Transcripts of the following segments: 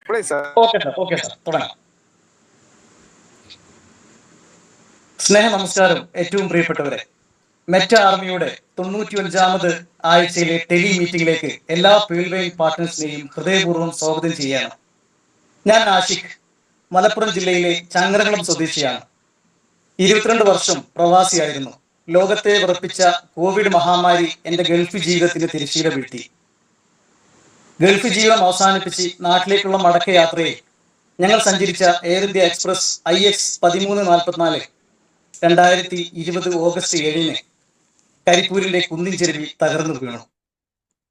Okay sir തുടങ്ങാം. സ്നേഹ നമസ്കാരം ഏറ്റവും പ്രിയപ്പെട്ടവരെ. മെറ്റ ആർമിയുടെ 95ാമത് ആഴ്ചയിലെ ടെലി മീറ്റിംഗിലേക്ക് എല്ലാ പേൾവെയിൻ പാർട്ട്നേഴ്സിനെയും ഹൃദയപൂർവ്വം സ്വാഗതം ചെയ്യാണ്. ഞാൻ ആഷിഖ്, മലപ്പുറം ജില്ലയിലെ ചങ്ങരകുളം സ്വദേശിയാണ്. 22 വർഷം പ്രവാസിയായിരുന്നു. ലോകത്തെ വിറപ്പിച്ച കോവിഡ് മഹാമാരി എന്റെ ഗൾഫ് ജീവിതത്തിന് തിരശ്ശീല വീഴ്ത്തി. ഗൾഫ് ജീവിതം അവസാനിപ്പിച്ച് നാട്ടിലേക്കുള്ള മടക്കയാത്രയിൽ ഞങ്ങൾ സഞ്ചരിച്ച Air India Express IX 1344 2020 August 7-ന് കരിപ്പൂരിന്റെ കുന്നിൻ ചെരുവിൽ തകർന്നു വീണു.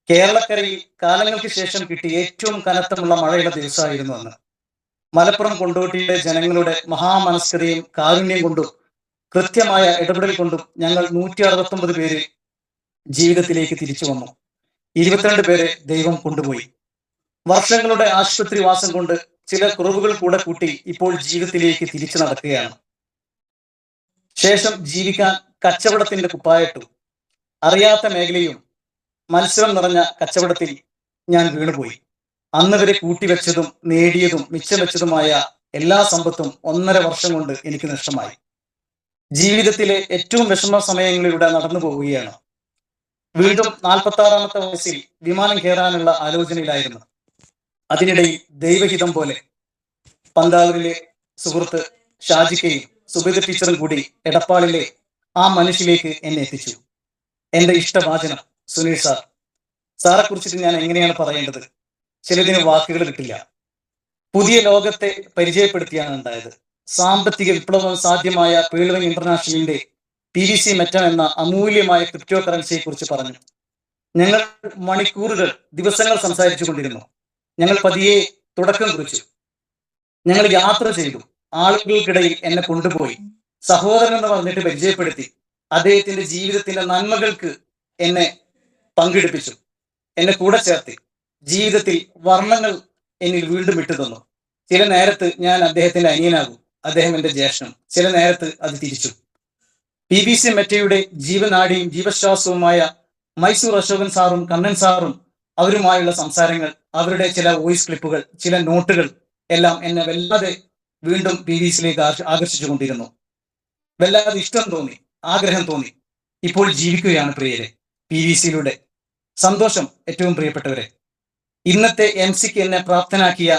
കേരളക്കരയിൽ കാലങ്ങൾക്ക് ശേഷം കിട്ടിയ ഏറ്റവും കനത്തമുള്ള മഴയുള്ള ദിവസമായിരുന്നു അന്ന്. മലപ്പുറം കൊണ്ടോട്ടിയിലെ ജനങ്ങളുടെ മഹാമനസ്കതയും കാരുണ്യം കൊണ്ടും കൃത്യമായ ഇടപെടൽ കൊണ്ടും ഞങ്ങൾ 169 പേര് ജീവിതത്തിലേക്ക് തിരിച്ചു വന്നു. 22 പേരെ ദൈവം കൊണ്ടുപോയി. വർഷങ്ങളുടെ ആശുപത്രിവാസം കൊണ്ട് ചില കുറവുകൾ കൂടെ കൂട്ടി ഇപ്പോൾ ജീവിതത്തിലേക്ക് തിരിച്ചു നടക്കുകയാണ്. ശേഷം ജീവിക്കാൻ കച്ചവടത്തിന്റെ കുപ്പായിട്ടു. അറിയാത്ത മേഖലയും മത്സരം നിറഞ്ഞ കച്ചവടത്തിൽ ഞാൻ വീണുപോയി. അന്ന് വരെ കൂട്ടിവെച്ചതും നേടിയതും മിച്ചം വെച്ചതുമായ എല്ലാ സമ്പത്തും 1.5 വർഷം കൊണ്ട് എനിക്ക് നഷ്ടമായി. ജീവിതത്തിലെ ഏറ്റവും വിഷമ സമയങ്ങളിലൂടെ നടന്നു പോവുകയാണ്. വീണ്ടും 46ാമത്തെ വയസ്സിൽ വിമാനം കയറാനുള്ള ആലോചനയിലായിരുന്നു. അതിനിടയിൽ ദൈവഹിതം പോലെ പന്താവൂരിലെ സുഹൃത്ത് ഷാജിക്കയും സുബൈദ ടീച്ചറും കൂടി എടപ്പാളിലെ ആ മനുഷ്യലേക്ക് എന്നെ എത്തിച്ചു. എന്റെ ഇഷ്ടവാചനം സുനിൽ സാറെ കുറിച്ചിട്ട് ഞാൻ എങ്ങനെയാണ് പറയേണ്ടത്? ചിലതിന് വാക്കുകൾ കിട്ടില്ല. പുതിയ ലോകത്തെ പരിചയപ്പെടുത്തിയാണ് ഉണ്ടായത്. സാമ്പത്തിക വിപ്ലവം സാധ്യമായ പേൾവെയിൻ ഇന്റർനാഷണലിന്റെ PVC മെറ്റ എന്ന അമൂല്യമായ ക്രിപ്റ്റോ കറൻസിയെ കുറിച്ച് പറഞ്ഞു. ഞങ്ങൾ മണിക്കൂറുകൾ, ദിവസങ്ങൾ സംസാരിച്ചു കൊണ്ടിരുന്നു. ഞങ്ങൾ പതിയെ തുടക്കം കുറിച്ചു. ഞങ്ങൾ യാത്ര ചെയ്തു. ആളുകൾക്കിടയിൽ എന്നെ കൊണ്ടുപോയി സഹോദരൻ എന്ന് പറഞ്ഞിട്ട് പരിചയപ്പെടുത്തി. അദ്ദേഹത്തിന്റെ ജീവിതത്തിന്റെ നന്മകൾക്ക് എന്നെ പങ്കെടുപ്പിച്ചു, എന്നെ കൂടെ ചേർത്തി. ജീവിതത്തിൽ വർണ്ണങ്ങൾ എന്നിൽ വീണ്ടും വിട്ടു തന്നു. ചില നേരത്ത് ഞാൻ അദ്ദേഹത്തിന്റെ അനിയനാകും, അദ്ദേഹം എന്റെ ജ്യേഷ്ഠനും. ചില നേരത്ത് അത് തിരിച്ചു. PVC മെറ്റയുടെ ജീവനാടിയും ജീവശ്വാസവുമായ മൈസൂർ അശോകൻ സാറും കണ്ണൻ സാറും അവരുമായുള്ള സംസാരങ്ങൾ, അവരുടെ ചില വോയിസ് ക്ലിപ്പുകൾ, ചില നോട്ടുകൾ എല്ലാം എന്നെ വല്ലാതെ വീണ്ടും PVCയിലേക്ക് ആകർഷിച്ചു കൊണ്ടിരുന്നു. വല്ലാതെ ഇഷ്ടം തോന്നി, ആഗ്രഹം തോന്നി. ഇപ്പോൾ ജീവിക്കുകയാണ് പ്രിയരെ PVCയിലൂടെ. സന്തോഷം ഏറ്റവും പ്രിയപ്പെട്ടവരെ. ഇന്നത്തെ MC എന്നെ പ്രാപ്തനാക്കിയ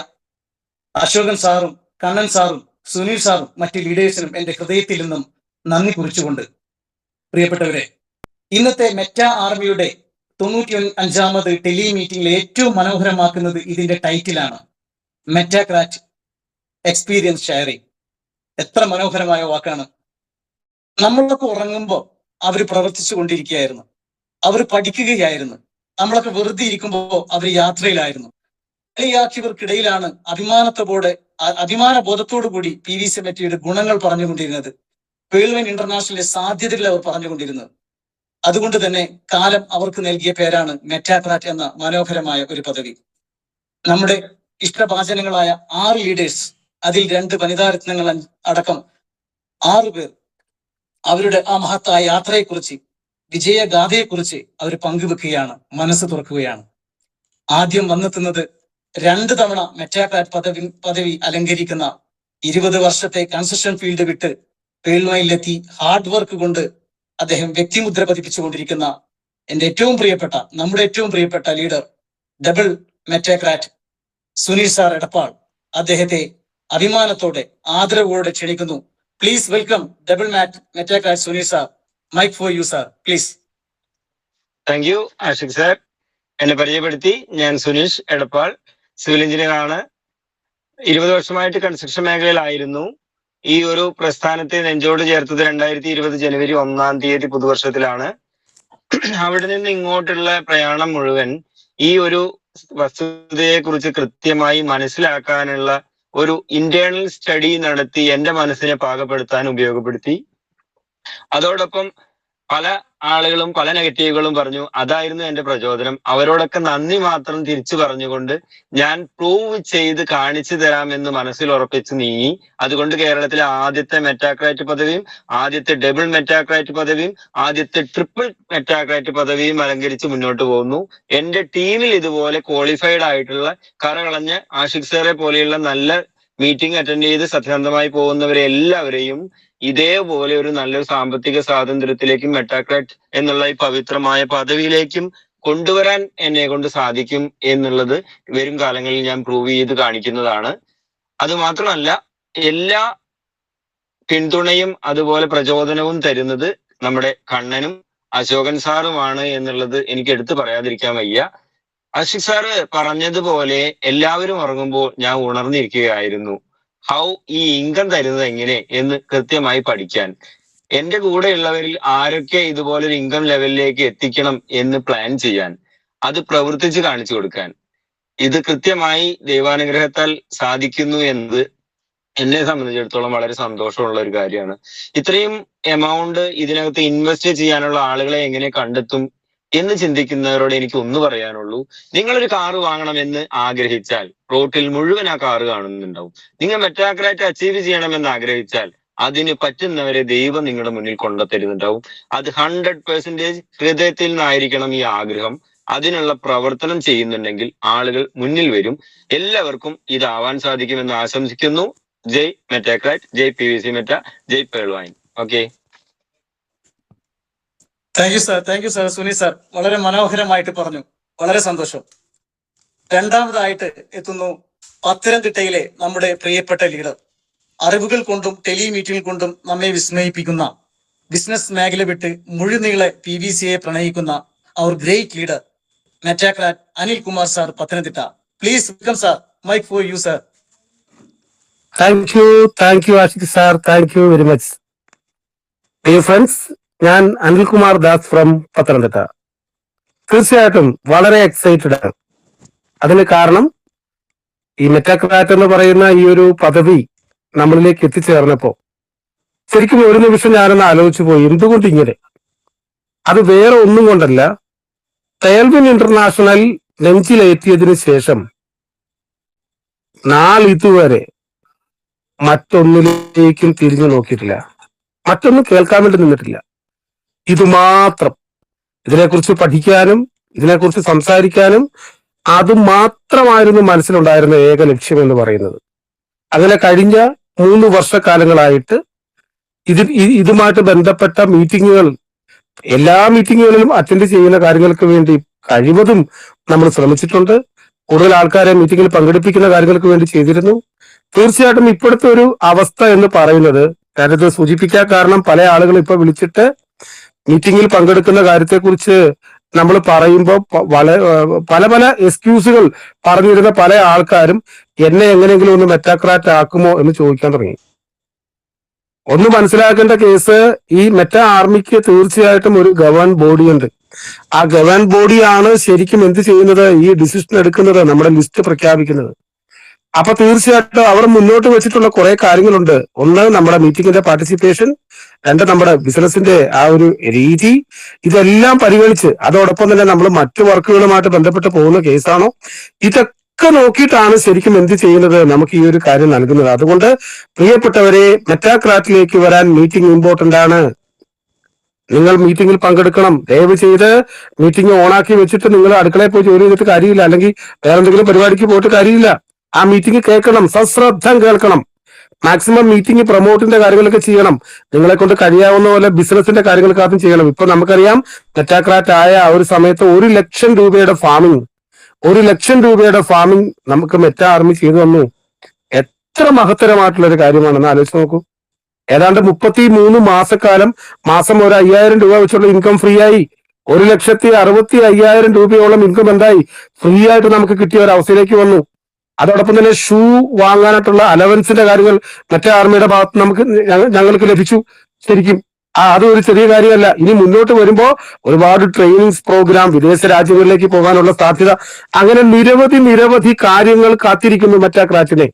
അശോകൻ സാറും കണ്ണൻ സാറും സുനിൽ സാറും മറ്റ് ലീഡേഴ്സിനും എന്റെ ഹൃദയത്തിൽ നിന്നും നന്ദി കുറിച്ചുകൊണ്ട്, പ്രിയപ്പെട്ടവരെ, ഇന്നത്തെ മെറ്റ ആർമിയുടെ 95ാമത് ടെലി മീറ്റിംഗിൽ ഏറ്റവും മനോഹരമാക്കുന്നത് ഇതിന്റെ ടൈറ്റിലാണ്, മെറ്റാക്രാറ്റ് എക്സ്പീരിയൻസ് ഷെയറിംഗ്. എത്ര മനോഹരമായ വാക്കാണ്. നമ്മളൊക്കെ ഉറങ്ങുമ്പോൾ അവർ പ്രവർത്തിച്ചു കൊണ്ടിരിക്കുകയായിരുന്നു, അവർ പഠിക്കുകയായിരുന്നു. നമ്മളൊക്കെ വെറുതെ ഇരിക്കുമ്പോൾ അവർ യാത്രയിലായിരുന്നു. യാക്കിയവർക്കിടയിലാണ് അഭിമാന ബോധത്തോടു കൂടി PVC മെറ്റയുടെ ഗുണങ്ങൾ പറഞ്ഞുകൊണ്ടിരുന്നത്. പേൾവെയിൻ ഇന്റർനാഷണലിലെ സാധ്യതകൾ അവർ പറഞ്ഞുകൊണ്ടിരുന്നത്. അതുകൊണ്ട് തന്നെ കാലം അവർക്ക് നൽകിയ പേരാണ് മെറ്റാക്രാറ്റ് എന്ന മനോഹരമായ ഒരു പദവി. നമ്മുടെ ഇഷ്ടഭാചനങ്ങളായ 6 ലീഡേഴ്സ്, അതിൽ 2 വനിതാരത്നങ്ങൾ അടക്കം 6 പേർ അവരുടെ ആ മഹത്തായ യാത്രയെക്കുറിച്ച്, വിജയഗാഥയെക്കുറിച്ച് അവർ പങ്കുവെക്കുകയാണ്, മനസ്സ് തുറക്കുകയാണ്. ആദ്യം വന്നെത്തുന്നത് 2 തവണ മെറ്റാക്രാറ്റ് പദവി അലങ്കരിക്കുന്ന 20 വർഷത്തെ കൺസ്ട്രക്ഷൻ ഫീൽഡ് വിട്ട് പേൾവെയിനിലെത്തി ഹാർഡ് വർക്ക് കൊണ്ട് അദ്ദേഹം വ്യക്തിമുദ്ര പതിപ്പിച്ചുകൊണ്ടിരിക്കുന്ന നമ്മുടെ ഏറ്റവും പ്രിയപ്പെട്ട leader, double Metacrat Sunil sir Edappal. അദ്ദേഹത്തെ അഭിമാനത്തോടെ ആദരവോടെ ക്ഷണിക്കുന്നു. Please welcome double Metacrat Sunil sir. Mic for you sir, please. Thank you Ashiq sir. എന്നെ പരിചയപ്പെടുത്തി. ഞാൻ സുനീഷ് എടപ്പാൾ, സിവിൽ എഞ്ചിനീയർ ആണ്. 20 വർഷമായിട്ട് കൺസ്ട്രക്ഷൻ മേഖലയിലായിരുന്നു. ഈ ഒരു പ്രസ്ഥാനത്തെ നെഞ്ചോട് ചേർത്തത് 2020 ജനുവരി 1-ാം തീയതി പുതുവർഷത്തിലാണ്. അവിടെ നിന്ന് ഇങ്ങോട്ടുള്ള പ്രയാണം മുഴുവൻ ഈ ഒരു വസ്തുതയെ കുറിച്ച് കൃത്യമായി മനസ്സിലാക്കാനുള്ള ഒരു ഇന്റേണൽ സ്റ്റഡി നടത്തി എന്റെ മനസ്സിനെ പാകപ്പെടുത്താൻ ഉപയോഗപ്പെടുത്തി. അതോടൊപ്പം പല ആളുകളും പല നെഗറ്റീവുകളും പറഞ്ഞു. അതായിരുന്നു എന്റെ പ്രചോദനം. അവരോടൊക്കെ നന്ദി മാത്രം തിരിച്ചു പറഞ്ഞുകൊണ്ട് ഞാൻ പ്രൂവ് ചെയ്ത് കാണിച്ചു തരാമെന്ന് മനസ്സിൽ ഉറപ്പിച്ച് നീങ്ങി. അതുകൊണ്ട് കേരളത്തിലെ ആദ്യത്തെ മെറ്റാക്രാറ്റ് പദവിയും ആദ്യത്തെ ഡബിൾ മെറ്റാക്രാറ്റ് പദവിയും ആദ്യത്തെ ട്രിപ്പിൾ മെറ്റാക്രാറ്റ് പദവിയും അലങ്കരിച്ച് മുന്നോട്ട് പോകുന്നു. എന്റെ ടീമിൽ ഇതുപോലെ ക്വാളിഫൈഡ് ആയിട്ടുള്ള കറകളഞ്ഞ ആഷിഖ് സാറെ പോലെയുള്ള നല്ല മീറ്റിംഗ് അറ്റൻഡ് ചെയ്ത് സത്യസന്ധമായി പോകുന്നവരെ എല്ലാവരെയും ഇതേപോലെ ഒരു നല്ലൊരു സാമ്പത്തിക സ്വാതന്ത്ര്യത്തിലേക്കും മെറ്റാക്രാറ്റ് എന്നുള്ള ഈ പവിത്രമായ പദവിയിലേക്കും കൊണ്ടുവരാൻ എന്നെ കൊണ്ട് സാധിക്കും എന്നുള്ളത് വരും കാലങ്ങളിൽ ഞാൻ പ്രൂവ് ചെയ്ത് കാണിക്കുന്നതാണ്. അത് മാത്രമല്ല, എല്ലാ പിന്തുണയും അതുപോലെ പ്രചോദനവും തരുന്നത് നമ്മുടെ കണ്ണനും അശോകൻ സാറുമാണ് എന്നുള്ളത് എനിക്ക് എടുത്തു പറയാതിരിക്കാൻ വയ്യ. ആഷിഖ് സാറ് പറഞ്ഞതുപോലെ എല്ലാവരും ഉറങ്ങുമ്പോൾ ഞാൻ ഉണർന്നിരിക്കുകയായിരുന്നു. ഈ ഇൻകം തരുന്നത് എങ്ങനെ എന്ന് കൃത്യമായി പഠിക്കാൻ. എന്റെ കൂടെയുള്ളവരിൽ ആരൊക്കെ ഇതുപോലെ ഒരു ഇൻകം ലെവലിലേക്ക് എത്തിക്കണം എന്ന് പ്ലാൻ ചെയ്യാൻ, അത് പ്രവർത്തിച്ച് കാണിച്ചു കൊടുക്കാൻ. ഇത് കൃത്യമായി ദൈവാനുഗ്രഹത്താൽ സാധിക്കുന്നു എന്നത് എന്നെ സംബന്ധിച്ചിടത്തോളം വളരെ സന്തോഷമുള്ള ഒരു കാര്യമാണ്. ഇത്രയും എമൗണ്ട് ഇതിനകത്ത് ഇൻവെസ്റ്റ് ചെയ്യാനുള്ള ആളുകളെ എങ്ങനെ കണ്ടെത്തും എന്ന് ചിന്തിക്കുന്നവരോട് എനിക്ക് ഒന്ന് പറയാനുള്ളൂ. നിങ്ങളൊരു കാറ് വാങ്ങണമെന്ന് ആഗ്രഹിച്ചാൽ റോട്ടിൽ മുഴുവൻ ആ കാറ് കാണുന്നുണ്ടാവും. നിങ്ങൾ മെറ്റാക്രാറ്റ് അച്ചീവ് ചെയ്യണമെന്ന് ആഗ്രഹിച്ചാൽ അതിന് പറ്റുന്നവരെ ദൈവം നിങ്ങളുടെ മുന്നിൽ കൊണ്ടുതരുന്നുണ്ടാവും. അത് 100% ഹൃദയത്തിൽ നിന്നായിരിക്കണം ഈ ആഗ്രഹം. അതിനുള്ള പ്രവർത്തനം ചെയ്യുന്നുണ്ടെങ്കിൽ ആളുകൾ മുന്നിൽ വരും. എല്ലാവർക്കും ഇതാവാൻ സാധിക്കുമെന്ന് ആശംസിക്കുന്നു. ജയ് മെറ്റാക്രാറ്റ്, ജയ് PVC മെറ്റ, ജയ് പേൾ വൈൻ. Okay, thank you sir. Suni sir വളരെ മനോഹരമായിട്ട് പറഞ്ഞു. വളരെ സന്തോഷം. രണ്ടാമതായിട്ട് എത്തുന്നു പത്തനംതിട്ടയിലെ നമ്മുടെ പ്രിയപ്പെട്ട ലീഡർ. അറിവുകൾ കൊണ്ടും ടെലിമീറ്റിംഗ് കൊണ്ടും നമ്മെ വിസ്മയിപ്പിക്കുന്ന, ബിസിനസ് മേഖല വിട്ട് മുഴുനീളെ PVCയെ പ്രണയിക്കുന്ന അവർ great leader Metacrat Anil Kumar sir, Pathanamthitta. Please welcome sir. Mic for you sir. Thank you Ashiq sir. Thank you very much. Dear friends, ഞാൻ അനിൽകുമാർ ദാസ് ഫ്രം പത്തനംതിട്ട. തീർച്ചയായിട്ടും വളരെ എക്സൈറ്റഡ് ആണ്. അതിന് കാരണം ഈ മെറ്റാക്രാറ്റ് എന്ന് പറയുന്ന ഈ ഒരു പദവി നമ്മളിലേക്ക് എത്തിച്ചേർന്നപ്പോ ശരിക്കും ഒരു നിമിഷം ഞാനൊന്ന് ആലോചിച്ചു പോയി, എന്തുകൊണ്ട് ഇങ്ങനെ? അത് വേറെ ഒന്നും കൊണ്ടല്ല, ടയൽവിൻ ഇന്റർനാഷണൽ നെഞ്ചിലേറ്റിയതിനു ശേഷം നാളിതുവരെ മറ്റൊന്നിലേക്കും തിരിഞ്ഞു നോക്കിയിട്ടില്ല, മറ്റൊന്നും കേൾക്കാൻ വേണ്ടി നിന്നിട്ടില്ല. ഇതുമാത്രം, ഇതിനെക്കുറിച്ച് പഠിക്കാനും ഇതിനെക്കുറിച്ച് സംസാരിക്കാനും അതുമാത്രമായിരുന്നു മനസ്സിലുണ്ടായിരുന്ന ഏക ലക്ഷ്യം എന്ന് പറയുന്നത്. അങ്ങനെ കഴിഞ്ഞ 3 വർഷക്കാലങ്ങളായിട്ട് ഇതുമായിട്ട് ബന്ധപ്പെട്ട മീറ്റിങ്ങുകൾ, എല്ലാ മീറ്റിങ്ങുകളിലും അറ്റൻഡ് ചെയ്യുന്ന കാര്യങ്ങൾക്ക് വേണ്ടി കഴിവതും നമ്മൾ ശ്രമിച്ചിട്ടുണ്ട്. കൂടുതൽ ആൾക്കാരെ മീറ്റിങ്ങിൽ പങ്കെടുപ്പിക്കുന്ന കാര്യങ്ങൾക്ക് വേണ്ടി ചെയ്തിരുന്നു. തീർച്ചയായിട്ടും ഇപ്പോഴത്തെ ഒരു അവസ്ഥ എന്ന് പറയുന്നത്, ഞാനിത് സൂചിപ്പിക്കാൻ കാരണം പല ആളുകൾ ഇപ്പൊ വിളിച്ചിട്ട് മീറ്റിംഗിൽ പങ്കെടുക്കുന്ന കാര്യത്തെക്കുറിച്ച് നമ്മൾ പറയുമ്പോൾ പല പല എക്സ്ക്യൂസുകൾ പറഞ്ഞിരുന്ന പല ആൾക്കാരും എന്നെ എങ്ങനെയെങ്കിലും ഒന്ന് മെറ്റാക്രാറ്റ് ആക്കുമോ എന്ന് ചോദിക്കാൻ തുടങ്ങി. ഒന്ന് മനസ്സിലാക്കേണ്ട കേസ്, ഈ മെറ്റാ ആർമിക്ക് തീർച്ചയായിട്ടും ഒരു ഗവേൺ ബോഡി ഉണ്ട്. ആ ഗവേൺ ബോഡിയാണ് ശരിക്കും എന്ത് ചെയ്യുന്നത്, ഈ ഡിസിഷൻ എടുക്കുന്നത്, നമ്മുടെ ലിസ്റ്റ് പ്രഖ്യാപിക്കുന്നത്. അപ്പൊ തീർച്ചയായിട്ടും അവർ മുന്നോട്ട് വെച്ചിട്ടുള്ള കുറെ കാര്യങ്ങളുണ്ട്. ഒന്ന്, നമ്മുടെ മീറ്റിംഗിന്റെ പാർട്ടിസിപ്പേഷൻ. രണ്ട്, നമ്മുടെ ബിസിനസിന്റെ ആ ഒരു രീതി. ഇതെല്ലാം പരിഗണിച്ച് അതോടൊപ്പം തന്നെ നമ്മൾ മറ്റു വർക്കുകളുമായിട്ട് ബന്ധപ്പെട്ട് പോകുന്ന കേസാണോ, ഇതൊക്കെ നോക്കിയിട്ടാണ് ശരിക്കും എന്ത് ചെയ്യുന്നത്, നമുക്ക് ഈ ഒരു കാര്യം നൽകുന്നത്. അതുകൊണ്ട് പ്രിയപ്പെട്ടവരെ, മെറ്റാക്രാറ്റിലേക്ക് വരാൻ മീറ്റിംഗ് ഇമ്പോർട്ടന്റ് ആണ്. നിങ്ങൾ മീറ്റിംഗിൽ പങ്കെടുക്കണം. ദയവ് ചെയ്ത് മീറ്റിംഗ് ഓണാക്കി വെച്ചിട്ട് നിങ്ങൾ അടുക്കളയിൽ പോയി ജോലി ചെയ്തിട്ട് കാര്യമില്ല, അല്ലെങ്കിൽ വേറെ എന്തെങ്കിലും പരിപാടിക്ക് പോയിട്ട് കാര്യമില്ല. ആ മീറ്റിംഗ് കേൾക്കണം, സശ്രദ്ധം കേൾക്കണം. മാക്സിമം മീറ്റിംഗ് പ്രൊമോട്ടിന്റെ കാര്യങ്ങളൊക്കെ ചെയ്യണം. നിങ്ങളെ കൊണ്ട് കഴിയാവുന്ന പോലെ ബിസിനസിന്റെ കാര്യങ്ങളൊക്കെ ആദ്യം ചെയ്യണം. ഇപ്പൊ നമുക്കറിയാം, മെറ്റാക്രാറ്റ് ആയ ആ ഒരു സമയത്ത് 1 ലക്ഷം രൂപയുടെ ഫാമിംഗ്, 1 ലക്ഷം രൂപയുടെ ഫാമിംഗ് നമുക്ക് മെറ്റാ ആർമി ചെയ്തു തന്നു. എത്ര മഹത്തരമായിട്ടുള്ള ഒരു കാര്യമാണെന്ന് ആലോചിച്ച് നോക്കൂ. ഏതാണ്ട് 33 മാസക്കാലം മാസം ഒരു 5000 രൂപ വെച്ചുള്ള ഇൻകം ഫ്രീ ആയി. 1,65,000 രൂപയോളം ഇൻകം എന്തായി, ഫ്രീ ആയിട്ട് നമുക്ക് കിട്ടിയ ഒരു അവസ്ഥയിലേക്ക് വന്നു. അതോടൊപ്പം തന്നെ ഷൂ വാങ്ങാനായിട്ടുള്ള അലവൻസിന്റെ കാര്യങ്ങൾ മറ്റേ ആർമിയുടെ ഭാഗത്ത് ഞങ്ങൾക്ക് ലഭിച്ചു. ശരിക്കും അതൊരു ചെറിയ കാര്യമല്ല. ഇനി മുന്നോട്ട് വരുമ്പോ ഒരുപാട് ട്രെയിനിങ്സ് പ്രോഗ്രാം, വിദേശ രാജ്യങ്ങളിലേക്ക് പോകാനുള്ള സാധ്യത, അങ്ങനെ നിരവധി കാര്യങ്ങൾ കാത്തിരിക്കുന്നു മെറ്റാക്രാറ്റിനെ.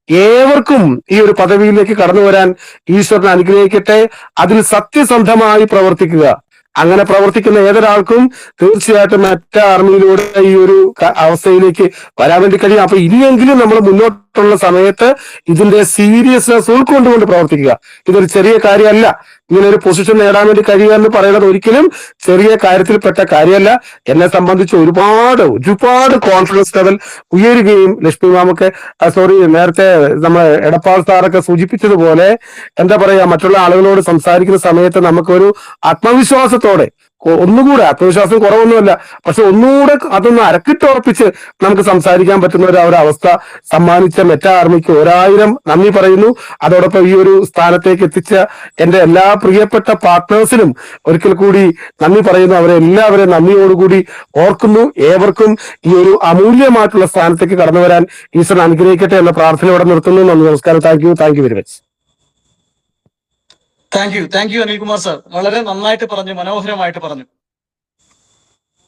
ഏവർക്കും ഈ ഒരു പദവിയിലേക്ക് കടന്നു വരാൻ ഈശ്വരൻ അനുഗ്രഹിക്കട്ടെ. അതിൽ സത്യസന്ധമായി പ്രവർത്തിക്കുക, അങ്ങനെ പ്രവർത്തിക്കുന്ന ഏതൊരാൾക്കും തീർച്ചയായിട്ടും മെറ്റ ആർമിയിലൂടെ ഈ ഒരു അവസ്ഥയിലേക്ക് വരാൻ വേണ്ടി കഴിയും. അപ്പൊ ഇനിയെങ്കിലും നമ്മൾ മുന്നോട്ടുള്ള സമയത്ത് ഇതിന്റെ സീരിയസ്നെസ് ഉൾക്കൊണ്ടുകൊണ്ട് പ്രവർത്തിക്കുക. ഇതൊരു ചെറിയ കാര്യമല്ല. ഇങ്ങനെ ഒരു പൊസിഷൻ നേടാൻ വേണ്ടി കഴിയുക എന്ന് പറയുന്നത് ഒരിക്കലും ചെറിയ കാര്യത്തിൽപ്പെട്ട കാര്യമല്ല. എന്നെ സംബന്ധിച്ച് ഒരുപാട് കോൺഫിഡൻസ് ലെവൽ ഉയരുകയും ലക്ഷ്മി മാമൊക്കെ നേരത്തെ നമ്മൾ എടപ്പാൾ സാറൊക്കെ സൂചിപ്പിച്ചതുപോലെ എന്താ പറയാ, മറ്റുള്ള ആളുകളോട് സംസാരിക്കുന്ന സമയത്ത് നമുക്കൊരു ആത്മവിശ്വാസത്തോടെ, ഒന്നുകൂടെ ആത്മവിശ്വാസം കുറവൊന്നുമല്ല, പക്ഷെ ഒന്നുകൂടെ അതൊന്ന് അരക്കിട്ടുറപ്പിച്ച് നമുക്ക് സംസാരിക്കാൻ പറ്റുന്ന ഒരു അവസ്ഥ സമ്മാനിച്ച മെറ്റ ആർമിക്ക് 1000 നന്ദി പറയുന്നു. അതോടൊപ്പം ഈ ഒരു സ്ഥാനത്തേക്ക് എത്തിച്ച എന്റെ എല്ലാ പ്രിയപ്പെട്ട പാർട്ട്നേഴ്സിനും ഒരിക്കൽ കൂടി നന്ദി പറയുന്നു. അവരെ എല്ലാവരെയും നന്ദിയോടുകൂടി ഓർക്കുന്നു. ഏവർക്കും ഈ ഒരു അമൂല്യമായിട്ടുള്ള സ്ഥാനത്തേക്ക് കടന്നു വരാൻ ഈശ്വരൻ അനുഗ്രഹിക്കട്ടെ എന്ന പ്രാർത്ഥനയോടെ നിർത്തുന്നു. നന്ദി, നമസ്കാരം. Thank you very much. Thank you Anilkumar sir. വളരെ നന്നായിട്ട് പറഞ്ഞു, മനോഹരമായിട്ട് പറഞ്ഞു.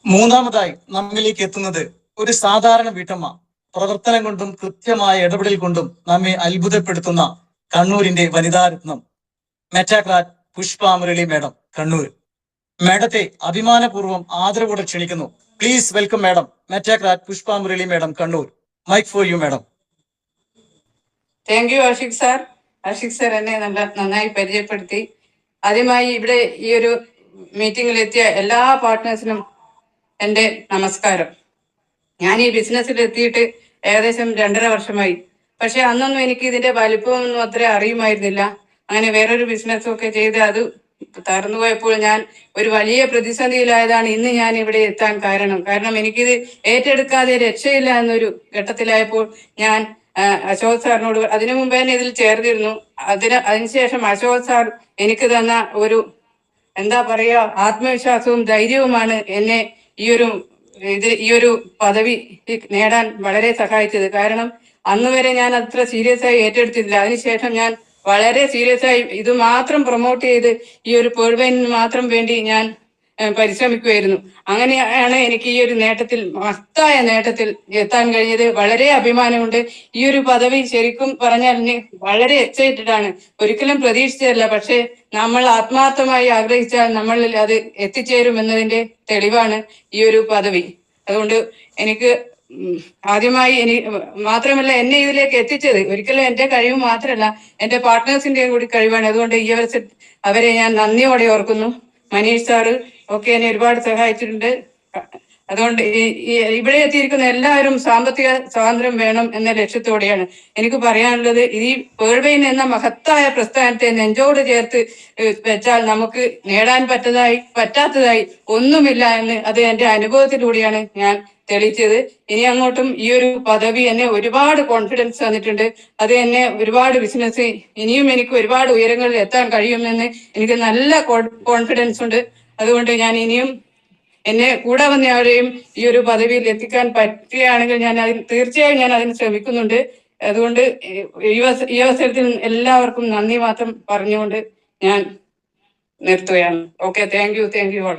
മൂന്നാമതായി നമ്മിലേക്ക് എത്തുന്നത് ഒരു സാധാരണ വീട്ടമ്മ, പ്രവർത്തനം കൊണ്ടും കൃത്യമായ ഇടപെടൽ കൊണ്ടും നമ്മെ അത്ഭുതപ്പെടുത്തുന്ന കണ്ണൂരിന്റെ വനിതാരത്നം മെറ്റാക്രാറ്റ് പുഷ്പ മുരളി മേഡം, കണ്ണൂർ. മേഡത്തെ അഭിമാനപൂർവ്വം ആദരവോടെ ക്ഷണിക്കുന്നു. Please welcome madam, Metacrat Pushpa Murali madam, Kannur. Mic for you madam. Thank you Ashiq sir. Ashiq sir എന്നെ നന്നായി പരിചയപ്പെടുത്തി. ആദ്യമായി ഇവിടെ ഈ ഒരു മീറ്റിംഗിലെത്തിയ എല്ലാ പാർട്ട്നേഴ്സിനും എൻ്റെ നമസ്കാരം. ഞാൻ ഈ ബിസിനസ്സിൽ എത്തിയിട്ട് ഏകദേശം 2.5 വർഷമായി. പക്ഷെ അന്നൊന്നും എനിക്ക് ഇതിന്റെ വലിപ്പമൊന്നും അത്ര അറിയുമായിരുന്നില്ല. അങ്ങനെ വേറൊരു ബിസിനസ്സൊക്കെ ചെയ്ത് അത് തകർന്നുപോയപ്പോൾ ഞാൻ ഒരു വലിയ പ്രതിസന്ധിയിലായതാണ് ഇന്ന് ഞാൻ ഇവിടെ എത്താൻ കാരണം എനിക്കിത് ഏറ്റെടുക്കാതെ രക്ഷയില്ല എന്നൊരു ഘട്ടത്തിലായപ്പോൾ ഞാൻ അശോക് സാറിനോട് അതിനു മുമ്പ് തന്നെ ഇതിൽ ചേർന്നിരുന്നു. അതിനുശേഷം അശോക് സാർ എനിക്ക് തന്ന ഒരു എന്താ പറയുക ആത്മവിശ്വാസവും ധൈര്യവുമാണ് എന്നെ ഈ ഒരു പദവി നേടാൻ വളരെ സഹായിച്ചത്. കാരണം അന്ന് വരെ ഞാൻ അത്ര സീരിയസ് ആയി ഏറ്റെടുത്തിട്ടില്ല. അതിനുശേഷം ഞാൻ വളരെ സീരിയസ് ആയി ഇത് മാത്രം പ്രൊമോട്ട് ചെയ്ത് ഈ ഒരു പേഴ്വൈനിന് മാത്രം വേണ്ടി ഞാൻ പരിശ്രമിക്കുമായിരുന്നു. അങ്ങനെയാണ് എനിക്ക് ഈ ഒരു മഹത്തായ നേട്ടത്തിൽ എത്താൻ കഴിഞ്ഞത്. വളരെ അഭിമാനമുണ്ട്. ഈ ഒരു പദവി ശരിക്കും പറഞ്ഞാൽ വളരെ എക്സൈറ്റഡ് ആണ്. ഒരിക്കലും പ്രതീക്ഷിച്ചതല്ല. പക്ഷെ നമ്മൾ ആത്മാർത്ഥമായി ആഗ്രഹിച്ചാൽ നമ്മളിൽ അത് എത്തിച്ചേരും എന്നതിന്റെ തെളിവാണ് ഈ ഒരു പദവി. അതുകൊണ്ട് എനിക്ക് ആദ്യമായി മാത്രമല്ല എന്നെ ഇതിലേക്ക് എത്തിച്ചത് ഒരിക്കലും എന്റെ കഴിവ് മാത്രമല്ല എന്റെ പാർട്ട്നേഴ്സിന്റെയും കൂടി കഴിവാണ്. അതുകൊണ്ട് ഈ അവരെ ഞാൻ നന്ദിയോടെ ഓർക്കുന്നു. മനീഷ് സാറ് ഒക്കെ എന്നെ ഒരുപാട് സഹായിച്ചിട്ടുണ്ട്. അതുകൊണ്ട് ഇവിടെ എത്തിയിരിക്കുന്ന എല്ലാവരും സാമ്പത്തിക സ്വാതന്ത്ര്യം വേണം എന്ന ലക്ഷ്യത്തോടെയാണ്. എനിക്ക് പറയാനുള്ളത്, ഈ പേഴ്വൈൻ എന്ന മഹത്തായ പ്രസ്ഥാനത്തെ നെഞ്ചോട് ചേർത്ത് വെച്ചാൽ നമുക്ക് നേടാൻ പറ്റാത്തതായി ഒന്നുമില്ല എന്ന് അത് എന്റെ അനുഭവത്തിലൂടെയാണ് ഞാൻ തെളിയിച്ചത്. ഇനി അങ്ങോട്ടും ഈ ഒരു പദവി എന്നെ ഒരുപാട് കോൺഫിഡൻസ് തന്നിട്ടുണ്ട്. അത് എന്നെ ഒരുപാട് ബിസിനസ് ഇനിയും എനിക്ക് ഒരുപാട് ഉയരങ്ങളിൽ എത്താൻ കഴിയുമെന്ന് എനിക്ക് നല്ല കോൺഫിഡൻസ് ഉണ്ട്. അതുകൊണ്ട് ഞാൻ ഇനിയും എന്നെ കൂടെ വന്നവരെയും ഈ ഒരു പദവിയിൽ എത്തിക്കാൻ പറ്റുകയാണെങ്കിൽ തീർച്ചയായും ഞാൻ അതിന് ശ്രമിക്കുന്നുണ്ട്. അതുകൊണ്ട് ഈ അവസരത്തിൽ എല്ലാവർക്കും നന്ദി മാത്രം പറഞ്ഞുകൊണ്ട് ഞാൻ നിർത്തുകയാണ്. Okay, thank you all.